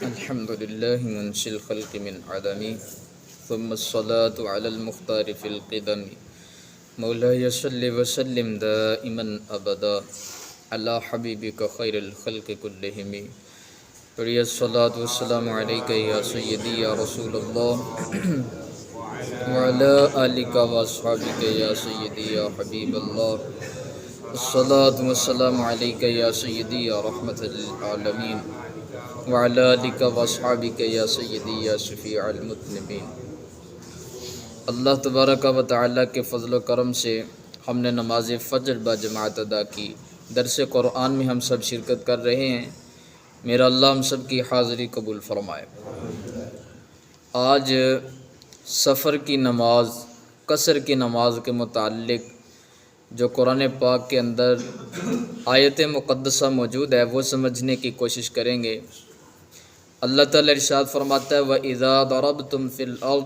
الحمد لله منشي الخلق من عدم ثم الصلاة على المختار في القدم مولاي صل وسلم دائما أبدا على حبيبك خير الخلق كلهم پڑھیے الصلاة والسلام عليك يا سيدي يا رسول الله وعلى آلك وأصحابك يا سيدي يا حبيب الله الصلاة والسلام عليك يا سيدي يا رحمة للعالمين وعلى آلك وأصحابك يا سيدي يا شفيع المذنبين۔ اللہ تبارک و تعالیٰ کے فضل و کرم سے ہم نے نماز فجر با جماعت ادا کی۔ درس قرآن میں ہم سب شرکت کر رہے ہیں۔ میرا اللہ ہم سب کی حاضری قبول فرمائے۔ آج سفر کی نماز، قصر کی نماز کے متعلق جو قرآن پاک کے اندر آیت مقدسہ موجود ہے وہ سمجھنے کی کوشش کریں گے۔ اللہ تعالیٰ ارشاد فرماتا ہے وَإِذَا ضَرَبْتُمْ فِي الْأَرْضِ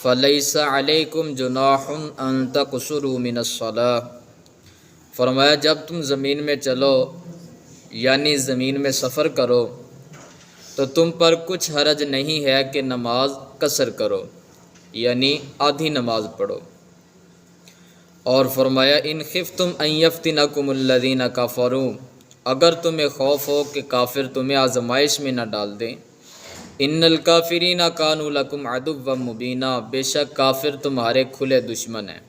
فَلَيْسَ عَلَيْكُمْ جُنَاحٌ أَن تَقْصُرُوا مِنَ الصَّلَاةِ، فرمایا جب تم زمین میں چلو یعنی زمین میں سفر کرو تو تم پر کچھ حرج نہیں ہے کہ نماز قصر کرو یعنی آدھی نماز پڑھو۔ اور فرمایا ان خفتم ان یفتنکم الذین کفروا، اگر تمہیں خوف ہو کہ کافر تمہیں آزمائش میں نہ ڈال دیں، ان الکافرین کانوا لکم عدوا مبینا، بے شک کافر تمہارے کھلے دشمن ہیں۔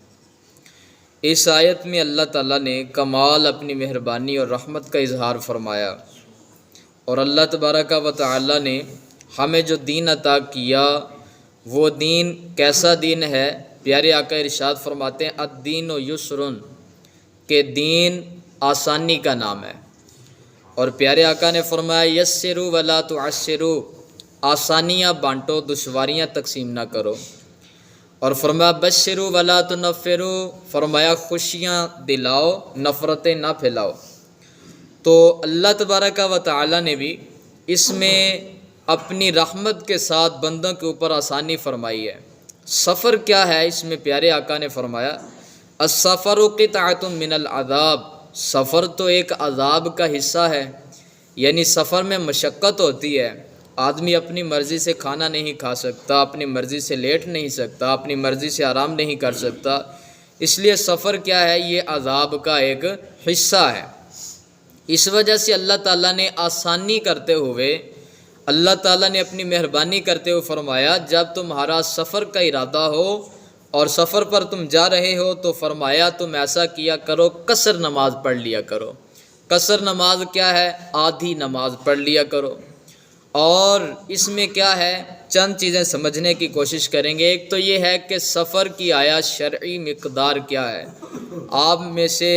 اس آیت میں اللہ تعالیٰ نے کمال اپنی مہربانی اور رحمت کا اظہار فرمایا، اور اللہ تبارک و تعالیٰ نے ہمیں جو دین عطا کیا وہ دین کیسا دین ہے؟ پیارے آقا ارشاد فرماتے ہیں الدین یسرن، کہ دین آسانی کا نام ہے۔ اور پیارے آقا نے فرمایا یسروا ولا تعسروا، آسانیاں بانٹو دشواریاں تقسیم نہ کرو۔ اور فرمایا بشروا ولا تنفروا، فرمایا خوشیاں دلاؤ نفرتیں نہ پھیلاؤ۔ تو اللہ تبارک و تعالیٰ نے بھی اس میں اپنی رحمت کے ساتھ بندوں کے اوپر آسانی فرمائی ہے۔ سفر کیا ہے؟ اس میں پیارے آقا نے فرمایا السفر قطعۃ من العذاب، سفر تو ایک عذاب کا حصہ ہے، یعنی سفر میں مشقت ہوتی ہے۔ آدمی اپنی مرضی سے کھانا نہیں کھا سکتا، اپنی مرضی سے لیٹ نہیں سکتا، اپنی مرضی سے آرام نہیں کر سکتا، اس لیے سفر کیا ہے؟ یہ عذاب کا ایک حصہ ہے۔ اس وجہ سے اللہ تعالیٰ نے آسانی کرتے ہوئے، اللہ تعالیٰ نے اپنی مہربانی کرتے ہوئے فرمایا جب تمہارا سفر کا ارادہ ہو اور سفر پر تم جا رہے ہو تو فرمایا تم ایسا کیا کرو قصر نماز پڑھ لیا کرو۔ قصر نماز کیا ہے؟ آدھی نماز پڑھ لیا کرو۔ اور اس میں کیا ہے؟ چند چیزیں سمجھنے کی کوشش کریں گے۔ ایک تو یہ ہے کہ سفر کی آیا شرعی مقدار کیا ہے۔ آپ میں سے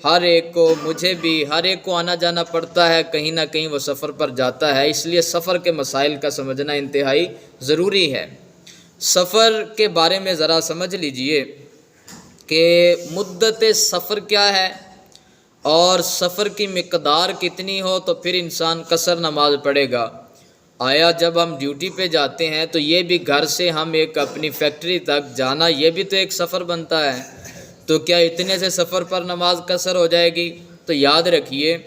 ہر ایک کو، مجھے بھی، ہر ایک کو آنا جانا پڑتا ہے، کہیں نہ کہیں وہ سفر پر جاتا ہے، اس لیے سفر کے مسائل کا سمجھنا انتہائی ضروری ہے۔ سفر کے بارے میں ذرا سمجھ لیجئے کہ مدت سفر کیا ہے اور سفر کی مقدار کتنی ہو تو پھر انسان قصر نماز پڑھے گا۔ آیا جب ہم ڈیوٹی پہ جاتے ہیں تو یہ بھی گھر سے ہم ایک اپنی فیکٹری تک جانا، یہ بھی تو ایک سفر بنتا ہے، تو کیا اتنے سے سفر پر نماز قصر ہو جائے گی؟ تو یاد رکھیے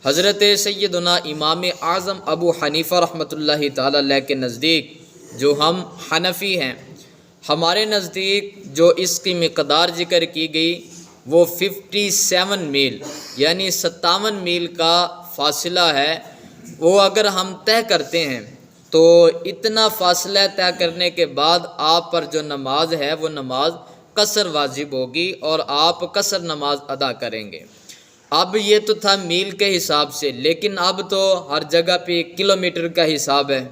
حضرت سیدنا امام اعظم ابو حنیفہ رحمۃ اللہ تعالی علیہ کے نزدیک، جو ہم حنفی ہیں، ہمارے نزدیک جو اس کی مقدار ذکر کی گئی وہ 57 میل یعنی 57 میل کا فاصلہ ہے۔ وہ اگر ہم طے کرتے ہیں تو اتنا فاصلہ طے کرنے کے بعد آپ پر جو نماز ہے وہ نماز قصر واجب ہوگی اور آپ قصر نماز ادا کریں گے۔ اب یہ تو تھا میل کے حساب سے، لیکن اب تو ہر جگہ پہ کلومیٹر کا حساب ہے۔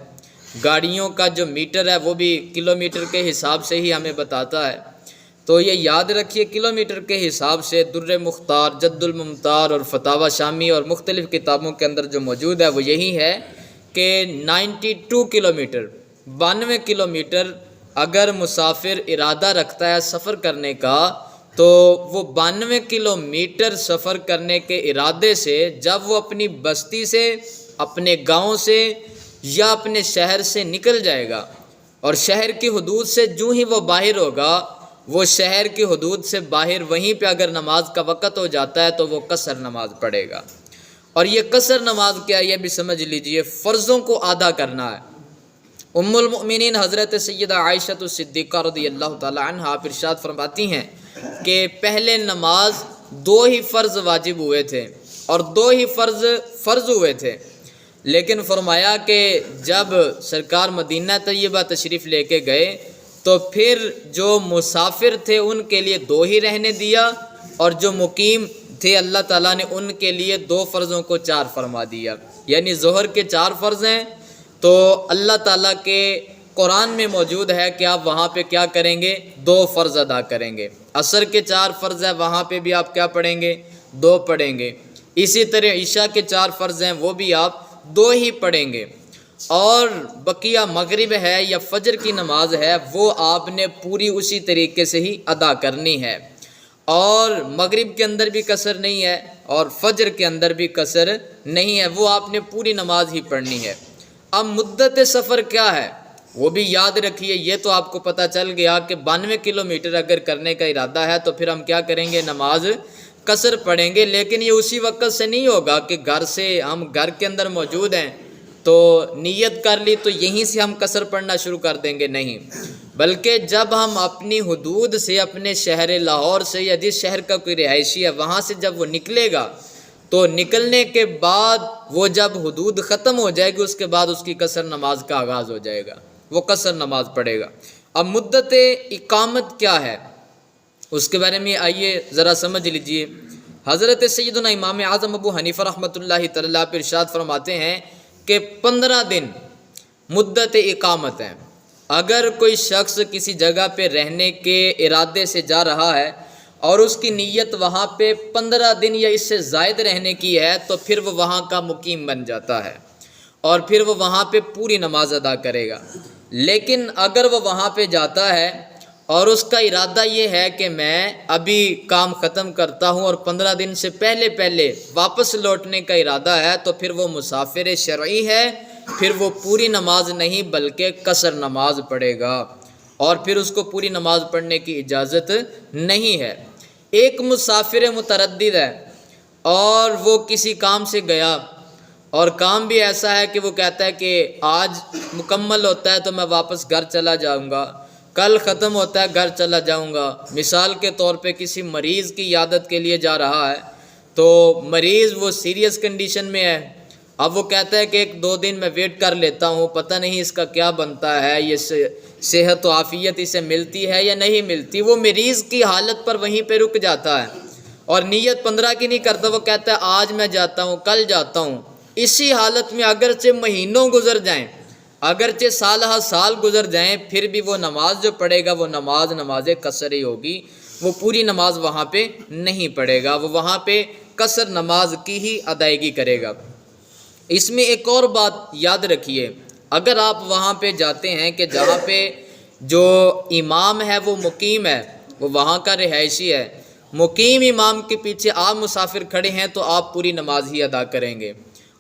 گاڑیوں کا جو میٹر ہے وہ بھی کلومیٹر کے حساب سے ہی ہمیں بتاتا ہے۔ تو یہ یاد رکھیے کلومیٹر کے حساب سے در مختار، جد الممتار اور فتاوی شامی اور مختلف کتابوں کے اندر جو موجود ہے وہ یہی ہے کہ 92 کلومیٹر، 92 کلومیٹر اگر مسافر ارادہ رکھتا ہے سفر کرنے کا تو وہ 92 کلومیٹر سفر کرنے کے ارادے سے جب وہ اپنی بستی سے، اپنے گاؤں سے یا اپنے شہر سے نکل جائے گا اور شہر کی حدود سے جو ہی وہ باہر ہوگا، وہ شہر کی حدود سے باہر وہیں پہ اگر نماز کا وقت ہو جاتا ہے تو وہ قصر نماز پڑھے گا۔ اور یہ قصر نماز کیا ہے یہ بھی سمجھ لیجئے، فرضوں کو ادا کرنا ہے۔ ام المؤمنین حضرت سیدہ عائشہ صدیقہ رضی اللہ تعالی عنہ آپ ارشاد فرماتی ہیں کہ پہلے نماز 2 ہی فرض واجب ہوئے تھے اور 2 ہی فرض ہوئے تھے، لیکن فرمایا کہ جب سرکار مدینہ طیبہ تشریف لے کے گئے تو پھر جو مسافر تھے ان کے لیے 2 ہی رہنے دیا، اور جو مقیم تھے اللہ تعالیٰ نے ان کے لیے 2 فرضوں کو 4 فرما دیا۔ یعنی ظہر کے 4 فرض ہیں تو اللہ تعالیٰ کے قرآن میں موجود ہے کہ آپ وہاں پہ کیا کریں گے، 2 فرض ادا کریں گے۔ عصر کے 4 فرض ہیں، وہاں پہ بھی آپ کیا پڑھیں گے، 2 پڑھیں گے۔ اسی طرح عشاء کے 4 فرض ہیں، وہ بھی آپ 2 ہی پڑھیں گے، اور بقیہ مغرب ہے یا فجر کی نماز ہے وہ آپ نے پوری اسی طریقے سے ہی ادا کرنی ہے، اور مغرب کے اندر بھی قصر نہیں ہے اور فجر کے اندر بھی قصر نہیں ہے، وہ آپ نے پوری نماز ہی پڑھنی ہے۔ اب مدت سفر کیا ہے وہ بھی یاد رکھیے، یہ تو آپ کو پتہ چل گیا کہ 92 کلومیٹر اگر کرنے کا ارادہ ہے تو پھر ہم کیا کریں گے، نماز قصر پڑھیں گے، لیکن یہ اسی وقت سے نہیں ہوگا کہ ہم گھر کے اندر موجود ہیں تو نیت کر لی تو یہیں سے ہم قصر پڑھنا شروع کر دیں گے، نہیں، بلکہ جب ہم اپنی حدود سے، اپنے شہر لاہور سے یا جس شہر کا کوئی رہائشی ہے وہاں سے جب وہ نکلے گا تو نکلنے کے بعد وہ جب حدود ختم ہو جائے گی اس کے بعد اس کی قصر نماز کا آغاز ہو جائے گا، وہ قصر نماز پڑھے گا۔ اب مدت اقامت کیا ہے اس کے بارے میں آئیے ذرا سمجھ لیجئے۔ حضرت سیدنا امام اعظم ابو حنیفہ رحمۃ اللہ تعالیٰ پر ارشاد فرماتے ہیں کہ 15 دن مدت اقامت ہے۔ اگر کوئی شخص کسی جگہ پہ رہنے کے ارادے سے جا رہا ہے اور اس کی نیت وہاں پہ 15 دن یا اس سے زائد رہنے کی ہے تو پھر وہ وہاں کا مقیم بن جاتا ہے اور پھر وہ وہاں پہ پوری نماز ادا کرے گا۔ لیکن اگر وہ وہاں پہ جاتا ہے اور اس کا ارادہ یہ ہے کہ میں ابھی کام ختم کرتا ہوں اور 15 دن سے پہلے واپس لوٹنے کا ارادہ ہے تو پھر وہ مسافر شرعی ہے، پھر وہ پوری نماز نہیں بلکہ قصر نماز پڑھے گا، اور پھر اس کو پوری نماز پڑھنے کی اجازت نہیں ہے۔ ایک مسافر متردد ہے اور وہ کسی کام سے گیا اور کام بھی ایسا ہے کہ وہ کہتا ہے کہ آج مکمل ہوتا ہے تو میں واپس گھر چلا جاؤں گا، کل ختم ہوتا ہے گھر چلا جاؤں گا۔ مثال کے طور پہ کسی مریض کی عیادت کے لیے جا رہا ہے تو مریض وہ سیریس کنڈیشن میں ہے، اب وہ کہتا ہے کہ 1-2 دن میں ویٹ کر لیتا ہوں، پتہ نہیں اس کا کیا بنتا ہے، یہ صحت و عافیت اسے ملتی ہے یا نہیں ملتی۔ وہ مریض کی حالت پر وہیں پہ رک جاتا ہے اور نیت 15 کی نہیں کرتا، وہ کہتا ہے آج میں جاتا ہوں، کل جاتا ہوں۔ اسی حالت میں اگرچہ مہینوں گزر جائیں، اگرچہ سالہ سال گزر جائیں، پھر بھی وہ نماز جو پڑھے گا وہ نماز قصر ہی ہوگی، وہ پوری نماز وہاں پہ نہیں پڑھے گا، وہ وہاں پہ قصر نماز کی ہی ادائیگی کرے گا۔ اس میں ایک اور بات یاد رکھیے، اگر آپ وہاں پہ جاتے ہیں کہ جہاں پہ جو امام ہے وہ مقیم ہے، وہ وہاں کا رہائشی ہے، مقیم امام کے پیچھے آپ مسافر کھڑے ہیں تو آپ پوری نماز ہی ادا کریں گے،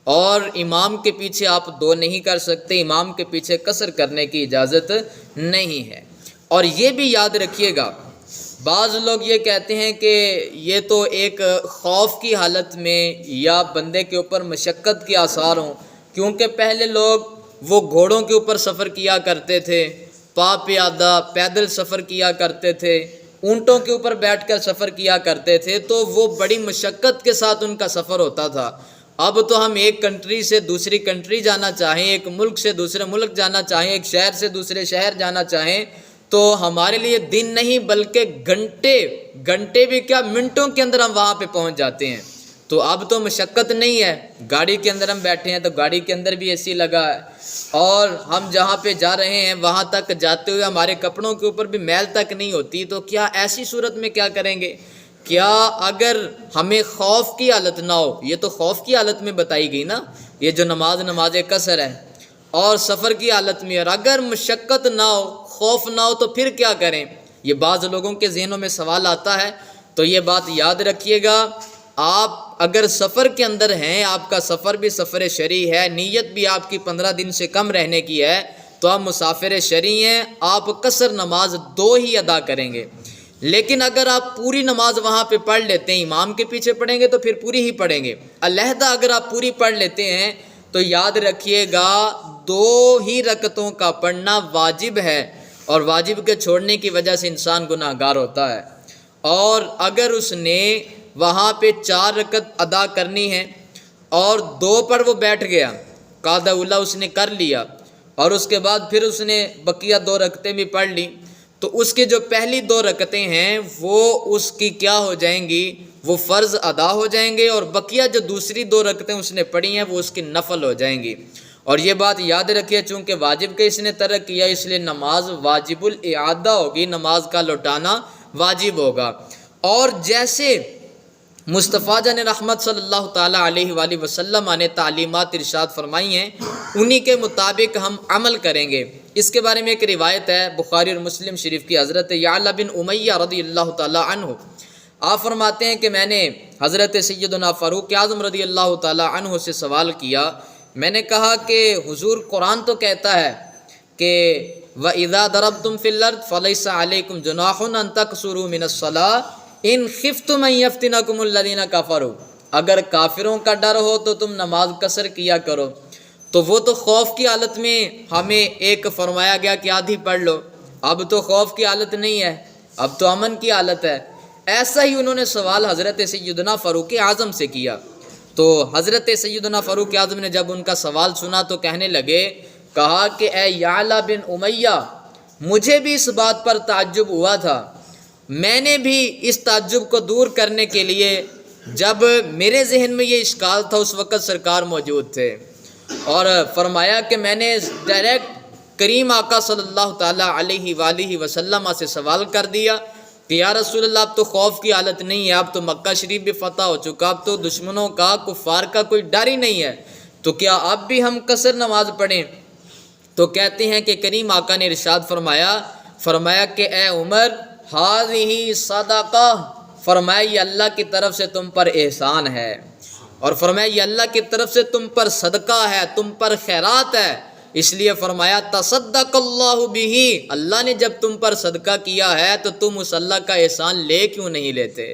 اور امام کے پیچھے آپ 2 نہیں کر سکتے، امام کے پیچھے قصر کرنے کی اجازت نہیں ہے۔ اور یہ بھی یاد رکھیے گا، بعض لوگ یہ کہتے ہیں کہ یہ تو ایک خوف کی حالت میں یا بندے کے اوپر مشقت کے آثار ہوں، کیونکہ پہلے لوگ وہ گھوڑوں کے اوپر سفر کیا کرتے تھے، پیادہ پیدل سفر کیا کرتے تھے، اونٹوں کے اوپر بیٹھ کر سفر کیا کرتے تھے، تو وہ بڑی مشقت کے ساتھ ان کا سفر ہوتا تھا۔ اب تو ہم ایک کنٹری سے دوسری کنٹری جانا چاہیں، ایک ملک سے دوسرے ملک جانا چاہیں، ایک شہر سے دوسرے شہر جانا چاہیں تو ہمارے لیے دن نہیں بلکہ گھنٹے بھی کیا منٹوں کے اندر ہم وہاں پہ پہنچ جاتے ہیں۔ تو اب تو مشقت نہیں ہے، گاڑی کے اندر ہم بیٹھے ہیں تو گاڑی کے اندر بھی اے سی لگا ہے، اور ہم جہاں پہ جا رہے ہیں وہاں تک جاتے ہوئے ہمارے کپڑوں کے اوپر بھی میل تک نہیں ہوتی، تو کیا ایسی صورت میں کیا کریں گے؟ کیا اگر ہمیں خوف کی حالت نہ ہو، یہ تو خوف کی حالت میں بتائی گئی نا، یہ جو نماز قصر ہے، اور سفر کی حالت میں، اور اگر مشقت نہ ہو، خوف نہ ہو تو پھر کیا کریں؟ یہ بعض لوگوں کے ذہنوں میں سوال آتا ہے، تو یہ بات یاد رکھیے گا، آپ اگر سفر کے اندر ہیں، آپ کا سفر بھی سفر شرعی ہے، نیت بھی آپ کی 15 دن سے کم رہنے کی ہے، تو آپ مسافر شرعی ہیں، آپ قصر نماز 2 ہی ادا کریں گے۔ لیکن اگر آپ پوری نماز وہاں پہ پڑھ لیتے ہیں، امام کے پیچھے پڑھیں گے تو پھر پوری ہی پڑھیں گے، علیحدہ اگر آپ پوری پڑھ لیتے ہیں تو یاد رکھیے گا 2 ہی رکعتوں کا پڑھنا واجب ہے، اور واجب کے چھوڑنے کی وجہ سے انسان گناہ گار ہوتا ہے۔ اور اگر اس نے وہاں پہ 4 رکعت ادا کرنی ہے اور 2 پر وہ بیٹھ گیا، قاعدہ اولا اس نے کر لیا، اور اس کے بعد پھر اس نے بقیہ 2 رکعتیں بھی پڑھ لی، تو اس کی جو پہلی 2 رکعتیں ہیں وہ اس کی کیا ہو جائیں گی؟ وہ فرض ادا ہو جائیں گے، اور بقیہ جو دوسری 2 رکعتیں اس نے پڑھی ہیں وہ اس کی نفل ہو جائیں گی۔ اور یہ بات یاد رکھیے، چونکہ واجب کے اس نے ترک کیا اس لیے نماز واجب الاعادہ ہوگی، نماز کا لوٹانا واجب ہوگا۔ اور جیسے مصطفیٰ جان رحمت صلی اللہ تعالیٰ علیہ وآلہ وسلم نے تعلیمات ارشاد فرمائی ہیں، انہی کے مطابق ہم عمل کریں گے۔ اس کے بارے میں ایک روایت ہے بخاری اور مسلم شریف کی، حضرت یعلا بن امیہ رضی اللہ تعالیٰ عنہ آپ فرماتے ہیں کہ میں نے حضرت سیدنا فاروق اعظم رضی اللہ تعالیٰ عنہ سے سوال کیا، میں نے کہا کہ حضور قرآن تو کہتا ہے کہ وَإِذَا ضَرَبْتُمْ فِي الْأَرْضِ فَلَيْسَ عَلَيْكُمْ جُنَاحٌ أَن تَقْصُرُوا مِنَ الصَّلَاةِ إِنْ خِفْتُمْ أَن يَفْتِنَكُمُ الَّذِينَ كَفَرُوا، اگر کافروں کا ڈر ہو تو تم نماز قصر کیا کرو۔ تو وہ تو خوف کی حالت میں ہمیں ایک فرمایا گیا کہ آدھی پڑھ لو، اب تو خوف کی حالت نہیں ہے، اب تو امن کی حالت ہے۔ ایسا ہی انہوں نے سوال حضرت سیدنا فاروق اعظم سے کیا، تو حضرت سیدنا فاروق اعظم نے جب ان کا سوال سنا تو کہنے لگے، کہا کہ اے یعلا بن امیہ، مجھے بھی اس بات پر تعجب ہوا تھا، میں نے بھی اس تعجب کو دور کرنے کے لیے جب میرے ذہن میں یہ اشکال تھا اس وقت سرکار موجود تھے، اور فرمایا کہ میں نے ڈائریکٹ کریم آقا صلی اللہ تعالیٰ علیہ وآلہ وسلم سے سوال کر دیا کہ یا رسول اللہ اب تو خوف کی حالت نہیں ہے، اب تو مکہ شریف بھی فتح ہو چکا، اب تو دشمنوں کا کفار کا کوئی ڈر ہی نہیں ہے، تو کیا اب بھی ہم قصر نماز پڑھیں؟ تو کہتے ہیں کہ کریم آقا نے ارشاد فرمایا کہ اے عمر ہذہ صدقہ، فرمایا یہ اللہ کی طرف سے تم پر احسان ہے، اور فرمایا یہ اللہ کی طرف سے تم پر صدقہ ہے، تم پر خیرات ہے، اس لیے فرمایا تصدق اللہ بہ، اللہ نے جب تم پر صدقہ کیا ہے تو تم اس اللہ کا احسان لے کیوں نہیں لیتے؟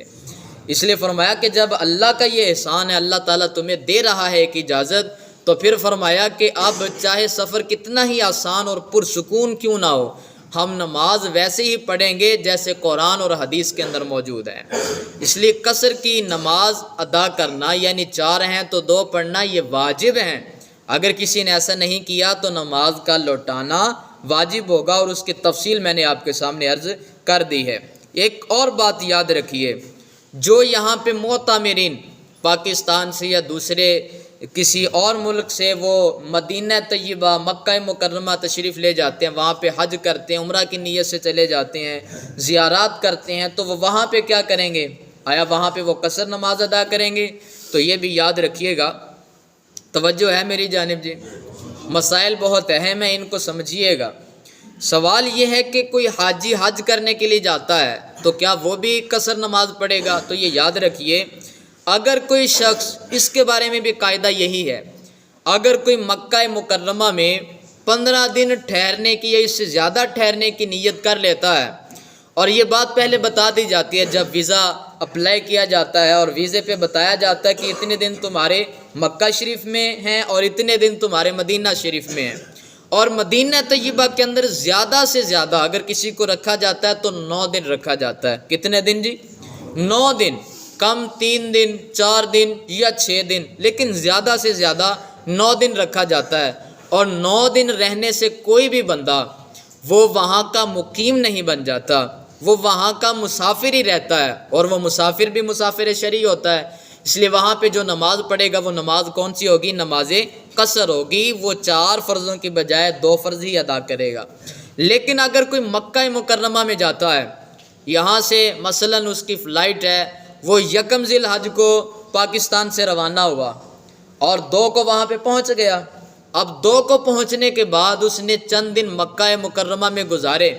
اس لیے فرمایا کہ جب اللہ کا یہ احسان ہے، اللہ تعالیٰ تمہیں دے رہا ہے ایک اجازت، تو پھر فرمایا کہ اب چاہے سفر کتنا ہی آسان اور پرسکون کیوں نہ ہو، ہم نماز ویسے ہی پڑھیں گے جیسے قرآن اور حدیث کے اندر موجود ہے۔ اس لیے قصر کی نماز ادا کرنا، یعنی 4 ہیں تو 2 پڑھنا، یہ واجب ہیں۔ اگر کسی نے ایسا نہیں کیا تو نماز کا لوٹانا واجب ہوگا، اور اس کی تفصیل میں نے آپ کے سامنے عرض کر دی ہے۔ ایک اور بات یاد رکھیے، جو یہاں پہ معتمرین پاکستان سے یا دوسرے کسی اور ملک سے وہ مدینہ طیبہ مکہ مکرمہ تشریف لے جاتے ہیں، وہاں پہ حج کرتے ہیں، عمرہ کی نیت سے چلے جاتے ہیں، زیارات کرتے ہیں، تو وہ وہاں پہ کیا کریں گے؟ آیا وہاں پہ وہ قصر نماز ادا کریں گے؟ تو یہ بھی یاد رکھیے گا، توجہ ہے میری جانب جی، مسائل بہت اہم ہیں، ان کو سمجھیے گا۔ سوال یہ ہے کہ کوئی حاجی حج کرنے کے لیے جاتا ہے تو کیا وہ بھی قصر نماز پڑھے گا؟ تو یہ یاد رکھیے، اگر کوئی شخص، اس کے بارے میں بھی قاعدہ یہی ہے، اگر کوئی مکہ مکرمہ میں 15 دن ٹھہرنے کی یا اس سے زیادہ ٹھہرنے کی نیت کر لیتا ہے، اور یہ بات پہلے بتا دی جاتی ہے جب ویزا اپلائی کیا جاتا ہے، اور ویزے پہ بتایا جاتا ہے کہ اتنے دن تمہارے مکہ شریف میں ہیں اور اتنے دن تمہارے مدینہ شریف میں ہیں، اور مدینہ طیبہ کے اندر زیادہ سے زیادہ اگر کسی کو رکھا جاتا ہے تو 9 دن رکھا جاتا ہے۔ کتنے دن جی؟ 9 دن، کم 3 دن، 4 دن یا 6 دن، لیکن زیادہ سے زیادہ 9 دن رکھا جاتا ہے، اور 9 دن رہنے سے کوئی بھی بندہ وہ وہاں کا مقیم نہیں بن جاتا، وہ وہاں کا مسافر ہی رہتا ہے، اور وہ مسافر بھی مسافر شرعی ہوتا ہے، اس لیے وہاں پہ جو نماز پڑھے گا وہ نماز کون سی ہوگی؟ نماز قصر ہوگی، وہ 4 فرضوں کی بجائے 2 فرض ہی ادا کرے گا۔ لیکن اگر کوئی مکہ مکرمہ میں جاتا ہے، یہاں سے مثلاً اس کی فلائٹ ہے، وہ 1 ذی الحج کو پاکستان سے روانہ ہوا اور 2 کو وہاں پہ پہنچ گیا، اب 2 کو پہنچنے کے بعد اس نے چند دن مکہ مکرمہ میں گزارے،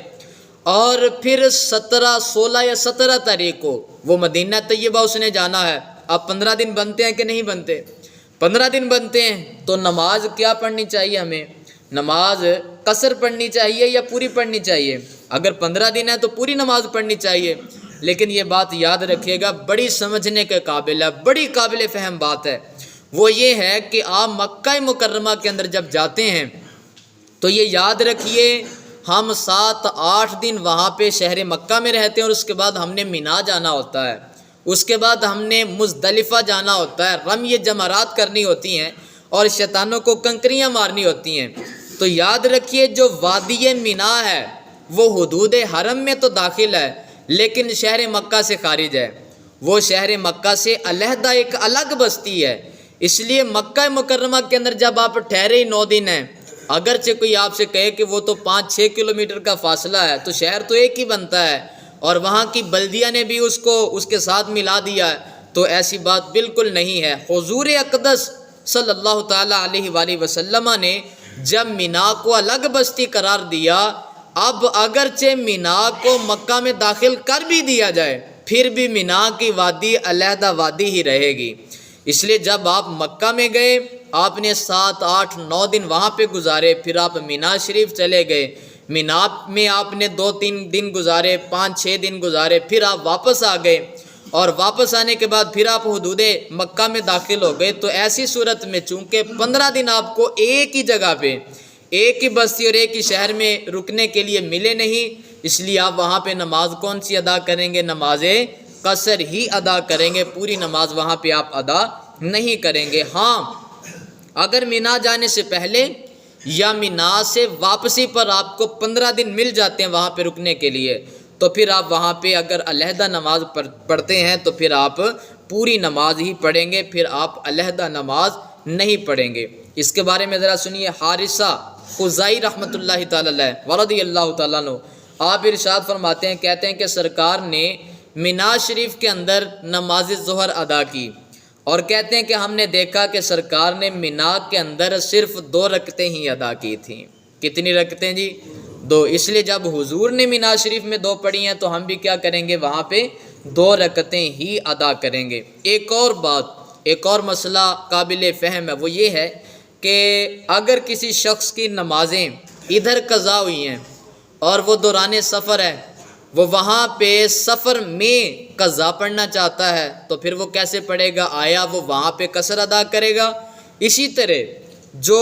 اور پھر 17، 16 یا 17 تاریخ کو وہ مدینہ طیبہ اس نے جانا ہے۔ اب 15 دن بنتے ہیں کہ نہیں بنتے؟ 15 دن بنتے ہیں، تو نماز کیا پڑھنی چاہیے ہمیں؟ نماز قصر پڑھنی چاہیے یا پوری پڑھنی چاہیے؟ اگر 15 دن ہے تو پوری نماز پڑھنی چاہیے، لیکن یہ بات یاد رکھیے گا، بڑی سمجھنے کے قابل ہے، بڑی قابل فہم بات ہے، وہ یہ ہے کہ آپ مکہ مکرمہ کے اندر جب جاتے ہیں تو یہ یاد رکھیے ہم 7-8 دن وہاں پہ شہر مکہ میں رہتے ہیں، اور اس کے بعد ہم نے مینا جانا ہوتا ہے، اس کے بعد ہم نے مزدلفہ جانا ہوتا ہے، رمی جمرات کرنی ہوتی ہیں اور شیطانوں کو کنکریاں مارنی ہوتی ہیں۔ تو یاد رکھیے جو وادی مینا ہے وہ حدود حرم میں تو داخل ہے لیکن شہر مکہ سے خارج ہے، وہ شہر مکہ سے علیحدہ ایک الگ بستی ہے۔ اس لیے مکہ مکرمہ کے اندر جب آپ ٹھہرے 9 دن ہیں، اگرچہ کوئی آپ سے کہے کہ وہ تو 5-6 کلومیٹر کا فاصلہ ہے تو شہر تو ایک ہی بنتا ہے، اور وہاں کی بلدیہ نے بھی اس کو اس کے ساتھ ملا دیا ہے، تو ایسی بات بالکل نہیں ہے۔ حضور اقدس صلی اللہ تعالیٰ علیہ وآلہ وسلم نے جب مینا کو الگ بستی قرار دیا، اب اگرچہ مینا کو مکہ میں داخل کر بھی دیا جائے پھر بھی مینا کی وادی علیحدہ وادی ہی رہے گی۔ اس لیے جب آپ مکہ میں گئے، آپ نے 7-8-9 دن وہاں پہ گزارے، پھر آپ مینا شریف چلے گئے، مینا میں آپ نے 2-3 دن گزارے، 5-6 دن گزارے، پھر آپ واپس آ گئے، اور واپس آنے کے بعد پھر آپ حدود مکہ میں داخل ہو گئے۔ تو ایسی صورت میں چونکہ 15 دن آپ کو ایک ہی جگہ پہ، ایک ہی بستی اور ایک ہی شہر میں رکنے کے لیے ملے نہیں، اس لیے آپ وہاں پہ نماز کون سی ادا کریں گے؟ نماز قصر ہی ادا کریں گے، پوری نماز وہاں پہ آپ ادا نہیں کریں گے۔ ہاں اگر مینا جانے سے پہلے یا مینا سے واپسی پر آپ کو 15 دن مل جاتے ہیں وہاں پہ رکنے کے لیے، تو پھر آپ وہاں پہ اگر علیحدہ نماز پڑھتے ہیں تو پھر آپ پوری نماز ہی پڑھیں گے، پھر آپ علیحدہ نماز نہیں پڑھیں گے۔ اس کے بارے میں ذرا سنیے، حارثہ خزائی رحمۃ اللہ تعالی علیہ ورضی اللہ تعالیٰ عنہ آپ ارشاد فرماتے ہیں، کہتے ہیں کہ سرکار نے مینا شریف کے اندر نماز ظہر ادا کی، اور کہتے ہیں کہ ہم نے دیکھا کہ سرکار نے مینا کے اندر صرف 2 رکعتیں ہی ادا کی تھیں۔ کتنی رکعتیں جی؟ 2۔ اس لیے جب حضور نے مینا شریف میں 2 پڑھی ہیں تو ہم بھی کیا کریں گے؟ وہاں پہ 2 رکعتیں ہی ادا کریں گے۔ ایک اور بات، ایک اور مسئلہ قابل فہم ہے، وہ یہ ہے کہ اگر کسی شخص کی نمازیں ادھر قضا ہوئی ہیں اور وہ دوران سفر ہے، وہ وہاں پہ سفر میں قضا پڑھنا چاہتا ہے تو پھر وہ کیسے پڑھے گا؟ آیا وہ وہاں پہ قصر ادا کرے گا؟ اسی طرح جو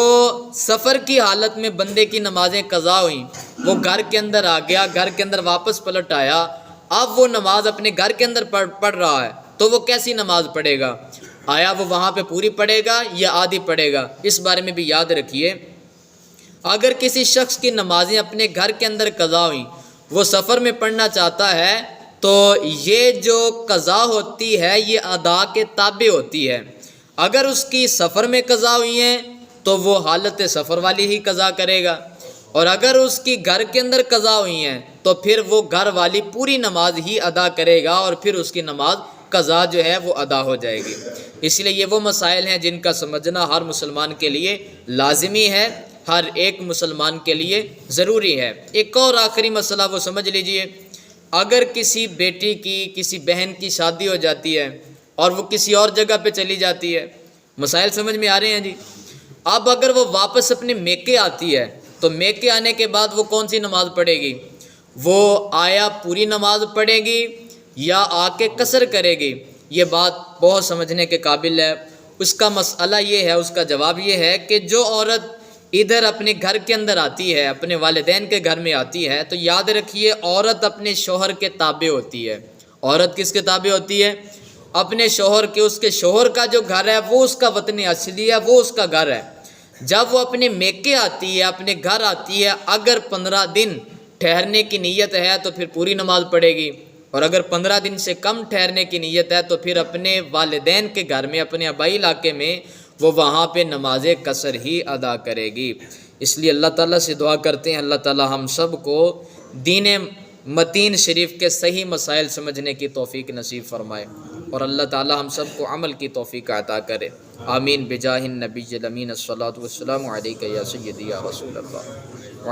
سفر کی حالت میں بندے کی نمازیں قضا ہوئیں، وہ گھر کے اندر آ گیا، گھر کے اندر واپس پلٹ آیا، اب وہ نماز اپنے گھر کے اندر پڑھ رہا ہے تو وہ کیسی نماز پڑھے گا؟ آیا وہ وہاں پہ پوری پڑھے گا یا آدھی پڑھے گا؟ اس بارے میں بھی یاد رکھیے، اگر کسی شخص کی نمازیں اپنے گھر کے اندر قضا ہوئیں، وہ سفر میں پڑھنا چاہتا ہے تو یہ جو قضا ہوتی ہے یہ ادا کے تابع ہوتی ہے۔ اگر اس کی سفر میں قضا ہوئی ہیں تو وہ حالت سفر والی ہی قضا کرے گا، اور اگر اس کی گھر کے اندر قضا ہوئی ہیں تو پھر وہ گھر والی پوری نماز ہی ادا کرے گا، اور پھر اس کی نماز قضا جو ہے وہ ادا ہو جائے گی۔ اس لیے یہ وہ مسائل ہیں جن کا سمجھنا ہر مسلمان کے لیے لازمی ہے، ہر ایک مسلمان کے لیے ضروری ہے۔ ایک اور آخری مسئلہ وہ سمجھ لیجئے، اگر کسی بیٹی کی، کسی بہن کی شادی ہو جاتی ہے اور وہ کسی اور جگہ پہ چلی جاتی ہے، مسائل سمجھ میں آ رہے ہیں جی؟ اب اگر وہ واپس اپنے میکے آتی ہے تو میکے آنے کے بعد وہ کون سی نماز پڑھے گی؟ وہ آیا پوری نماز پڑھے گی یا آ کے قصر کرے گی؟ یہ بات بہت سمجھنے کے قابل ہے۔ اس کا مسئلہ یہ ہے، اس کا جواب یہ ہے کہ جو عورت ادھر اپنے گھر کے اندر آتی ہے، اپنے والدین کے گھر میں آتی ہے، تو یاد رکھیے عورت اپنے شوہر کے تابع ہوتی ہے۔ عورت کس کے تابع ہوتی ہے؟ اپنے شوہر کے۔ اس کے شوہر کا جو گھر ہے وہ اس کا وطن اصلی ہے، وہ اس کا گھر ہے۔ جب وہ اپنے میکے آتی ہے، اپنے گھر آتی ہے، اگر 15 دن ٹھہرنے کی نیت ہے تو پھر پوری نماز پڑھے گی، اور اگر 15 دن سے کم ٹھہرنے کی نیت ہے تو پھر اپنے والدین کے گھر میں، اپنے آبائی علاقے میں وہ وہاں پہ نماز قصر ہی ادا کرے گی۔ اس لیے اللہ تعالیٰ سے دعا کرتے ہیں اللہ تعالیٰ ہم سب کو دین متین شریف کے صحیح مسائل سمجھنے کی توفیق نصیب فرمائے، اور اللہ تعالیٰ ہم سب کو عمل کی توفیق عطا کرے۔ آمین بجاہ النبی الامین، الصلاۃ والسلام علیک یا سیدی یا رسول اللہ۔